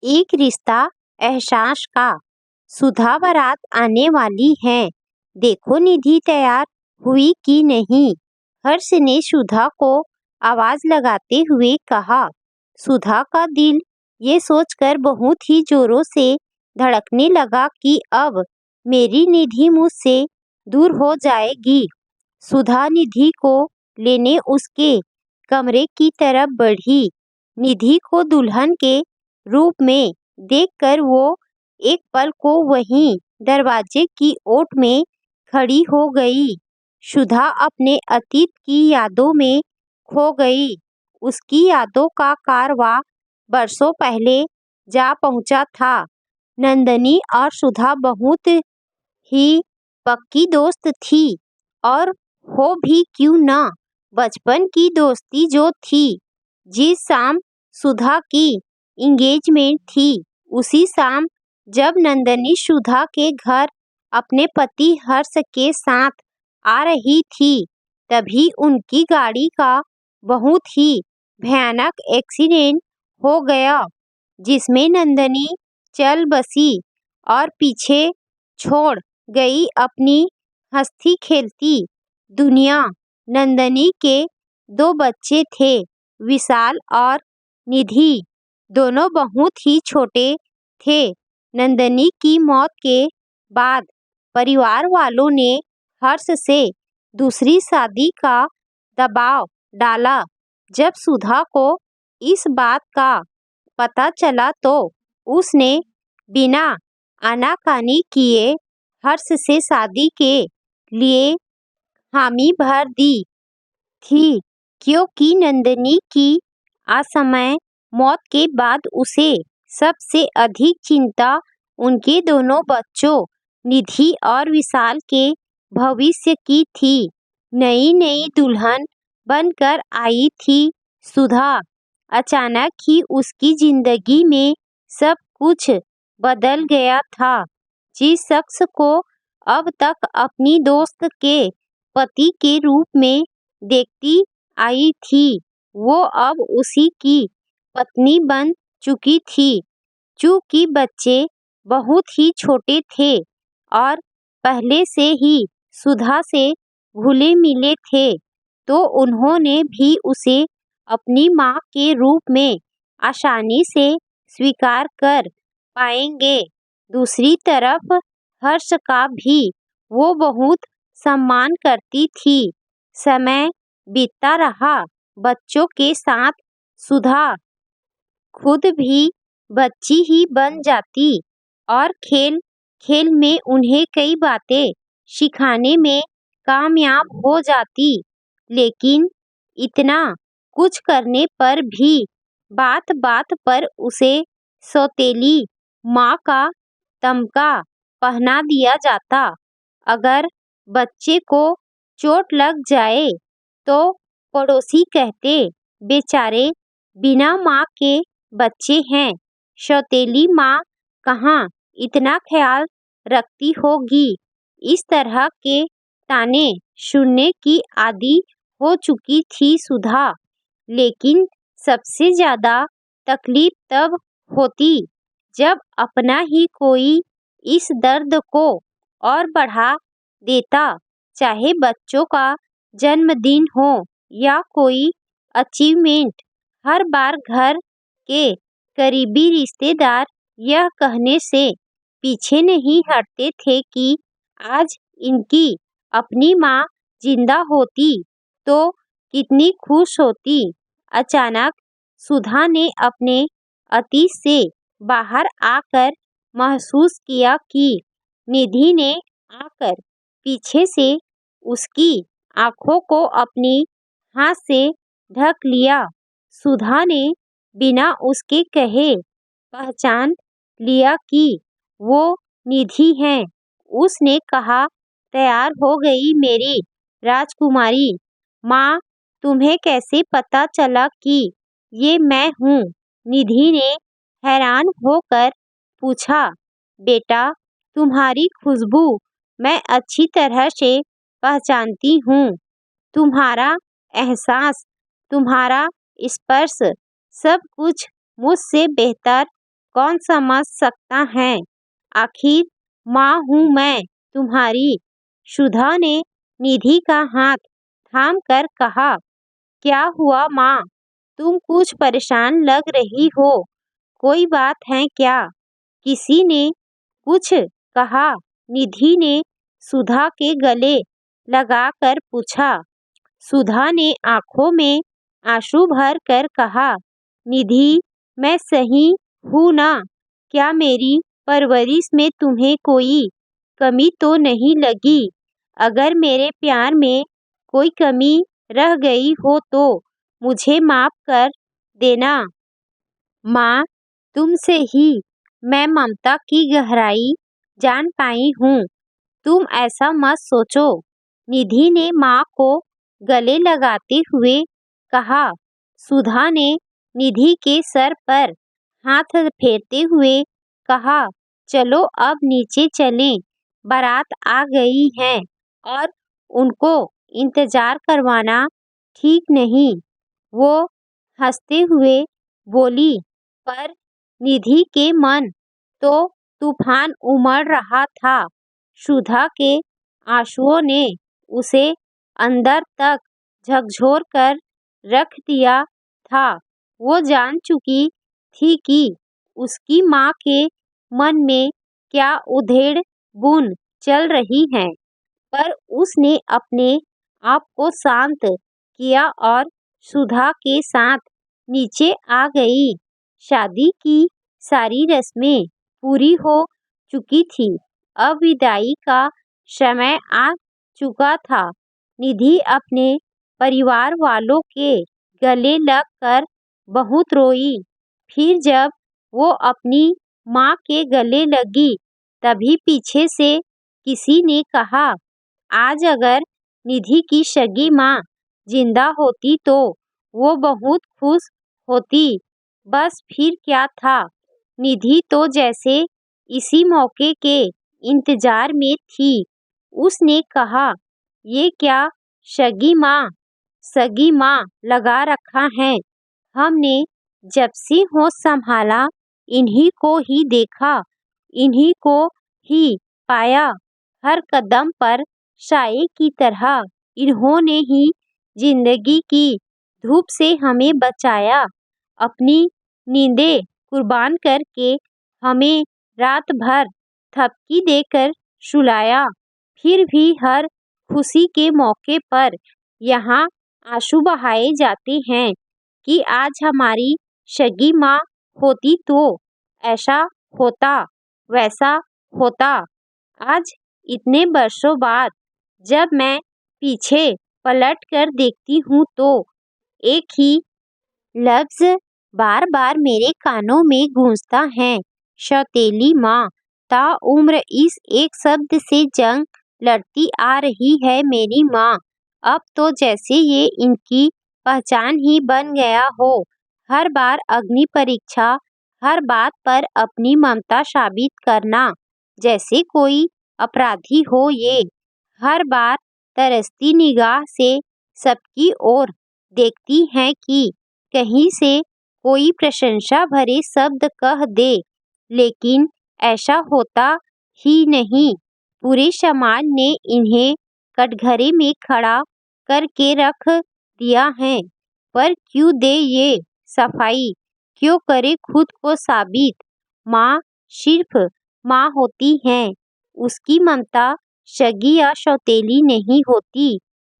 एक रिश्ता एहसास का। सुधा बारात आने वाली है। देखो निधि तैयार हुई कि नहीं। हर्ष ने सुधा को आवाज लगाते हुए कहा। सुधा का दिल ये सोचकर बहुत ही जोरों से धड़कने लगा कि अब मेरी निधि मुझसे दूर हो जाएगी। सुधा निधि को लेने उसके कमरे की तरफ बढ़ी। निधि को दुल्हन के रूप में देखकर वो एक पल को वहीं दरवाजे की ओट में खड़ी हो गई। सुधा अपने अतीत की यादों में खो गई। उसकी यादों का कारवां बरसों पहले जा पहुंचा था। नंदनी और सुधा बहुत ही पक्की दोस्त थी और हो भी क्यों ना। बचपन की दोस्ती जो थी। जिस शाम सुधा की इंगेजमेंट थी उसी शाम जब नंदनी सुधा के घर अपने पति हर्ष के साथ आ रही थी तभी उनकी गाड़ी का बहुत ही भयानक एक्सीडेंट हो गया जिसमें नंदनी चल बसी और पीछे छोड़ गई अपनी हंसती खेलती दुनिया। नंदनी के 2 बच्चे थे, विशाल और निधि। दोनों बहुत ही छोटे थे। नंदनी की मौत के बाद परिवार वालों ने हर्ष से दूसरी शादी का दबाव डाला। जब सुधा को इस बात का पता चला तो उसने बिना आनाकानी किए हर्ष से शादी के लिए हामी भर दी थी क्योंकि नंदनी की असमय मौत के बाद उसे सबसे अधिक चिंता उनके दोनों बच्चों निधि और विशाल के भविष्य की थी। नई नई दुल्हन बनकर आई थी सुधा। अचानक ही उसकी जिंदगी में सब कुछ बदल गया था। जिस शख्स को अब तक अपनी दोस्त के पति के रूप में देखती आई थी वो अब उसी की पत्नी बन चुकी थी। चूंकि बच्चे बहुत ही छोटे थे और पहले से ही सुधा से घुले मिले थे तो उन्होंने भी उसे अपनी माँ के रूप में आसानी से स्वीकार कर पाएंगे। दूसरी तरफ हर्ष का भी वो बहुत सम्मान करती थी। समय बीतता रहा बच्चों के साथ सुधा खुद भी बच्ची ही बन जाती और खेल खेल में उन्हें कई बातें सिखाने में कामयाब हो जाती। लेकिन इतना कुछ करने पर भी बात बात पर उसे सौतेली माँ का तमगा पहना दिया जाता। अगर बच्चे को चोट लग जाए तो पड़ोसी कहते बेचारे बिना माँ के बच्चे हैं। सौतेली माँ कहाँ इतना ख्याल रखती होगी। इस तरह के ताने सुनने की आदी हो चुकी थी सुधा। लेकिन सबसे ज्यादा तकलीफ तब होती जब अपना ही कोई इस दर्द को और बढ़ा देता। चाहे बच्चों का जन्मदिन हो या कोई अचीवमेंट। हर बार घर के करीबी रिश्तेदार यह कहने से पीछे नहीं हटते थे कि आज इनकी अपनी माँ जिंदा होती तो कितनी खुश होती। अचानक सुधा ने अपने अतीत से बाहर आकर महसूस किया कि निधि ने आकर पीछे से उसकी आंखों को अपनी हाथ से ढक लिया। सुधा ने बिना उसके कहे पहचान लिया कि वो निधि है। उसने कहा तैयार हो गई मेरी राजकुमारी। माँ तुम्हें कैसे पता चला कि ये मैं हूँ? निधि ने हैरान होकर पूछा। बेटा तुम्हारी खुशबू मैं अच्छी तरह से पहचानती हूँ। तुम्हारा एहसास, तुम्हारा स्पर्श, सब कुछ मुझसे बेहतर कौन समझ सकता है, आखिर माँ हूँ मैं तुम्हारी। सुधा ने निधि का हाथ थाम कर कहा, क्या हुआ माँ, तुम कुछ परेशान लग रही हो, कोई बात है क्या? किसी ने कुछ कहा? निधि ने सुधा के गले लगाकर पूछा। सुधा ने आंखों में आंसू भर कर कहा, निधि मैं सही हूँ ना? क्या मेरी परवरिश में तुम्हें कोई कमी तो नहीं लगी? अगर मेरे प्यार में कोई कमी रह गई हो तो मुझे माफ कर देना। माँ, तुमसे ही मैं ममता की गहराई जान पाई हूँ, तुम ऐसा मत सोचो। निधि ने माँ को गले लगाते हुए कहा। सुधा ने निधि के सर पर हाथ फेरते हुए कहा, चलो अब नीचे चलें, बारात आ गई है और उनको इंतजार करवाना ठीक नहीं। वो हंसते हुए बोली, पर निधि के मन तो तूफान उमड़ रहा था। सुधा के आंसुओं ने उसे अंदर तक झकझोर कर रख दिया था। वो जान चुकी थी कि उसकी माँ के मन में क्या उधेड़ बुन चल रही है, पर उसने अपने आप को शांत किया और सुधा के साथ नीचे आ गई। शादी की सारी रस्में पूरी हो चुकी थी, अब विदाई का समय आ चुका था। निधि अपने परिवार वालों के गले लगकर बहुत रोई। फिर जब वो अपनी माँ के गले लगी, तभी पीछे से किसी ने कहा, आज अगर निधि की सगी माँ जिंदा होती तो वो बहुत खुश होती। बस फिर क्या था, निधि तो जैसे इसी मौके के इंतजार में थी। उसने कहा, ये क्या सगी माँ लगा रखा है, हमने जब से होश संभाला इन्हीं को ही देखा, इन्हीं को ही पाया। हर कदम पर साए की तरह इन्होंने ही जिंदगी की धूप से हमें बचाया, अपनी नींदें कुर्बान करके हमें रात भर थपकी देकर सुलाया। फिर भी हर खुशी के मौके पर यहाँ आंसू बहाए जाते हैं कि आज हमारी सगी माँ होती तो ऐसा होता, वैसा होता। आज इतने वर्षों बाद जब मैं पीछे पलट कर देखती हूँ तो एक ही लफ्ज बार बार मेरे कानों में गूंजता है, सौतेली माँ। ताउम्र इस एक शब्द से जंग लड़ती आ रही है मेरी माँ। अब तो जैसे ये इनकी पहचान ही बन गया हो। हर बार अग्नि परीक्षा, हर बात पर अपनी ममता साबित करना, जैसे कोई अपराधी हो ये। हर बार तरसती निगाह से सबकी ओर देखती हैं कि कहीं से कोई प्रशंसा भरे शब्द कह दे, लेकिन ऐसा होता ही नहीं। पूरे समाज ने इन्हें कटघरे में खड़ा करके रख दिया है। पर क्यों दे ये सफाई, क्यों करे खुद को साबित? माँ सिर्फ माँ होती है, उसकी ममता सगी या सौतेली नहीं होती।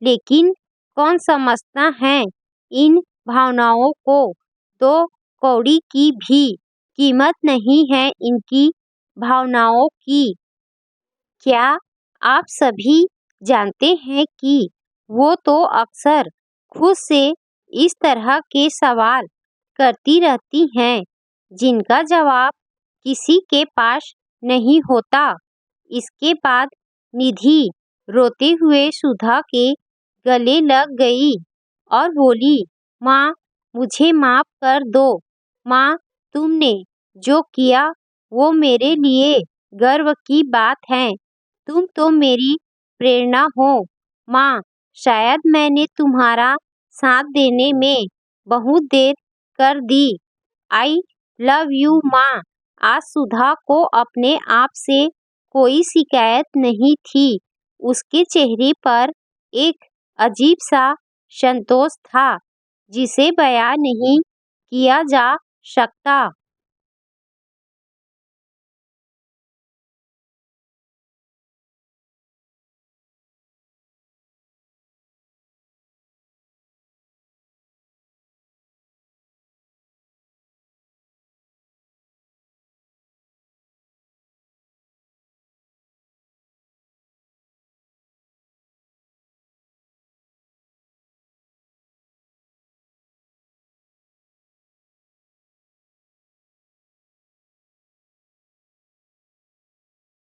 लेकिन कौन समझता है इन भावनाओं को? दो कौड़ी की भी कीमत नहीं है इनकी भावनाओं की। क्या आप सभी जानते हैं कि वो तो अक्सर खुद से इस तरह के सवाल करती रहती हैं, जिनका जवाब किसी के पास नहीं होता। इसके बाद निधि रोते हुए सुधा के गले लग गई और बोली, माँ मुझे माफ कर दो। माँ, तुमने जो किया वो मेरे लिए गर्व की बात है। तुम तो मेरी प्रेरणा हो। माँ, शायद मैंने तुम्हारा साथ देने में बहुत देर कर दी। आई लव यू माँ। आज सुधा को अपने आप से कोई शिकायत नहीं थी। उसके चेहरे पर एक अजीब सा संतोष था जिसे बयां नहीं किया जा सकता।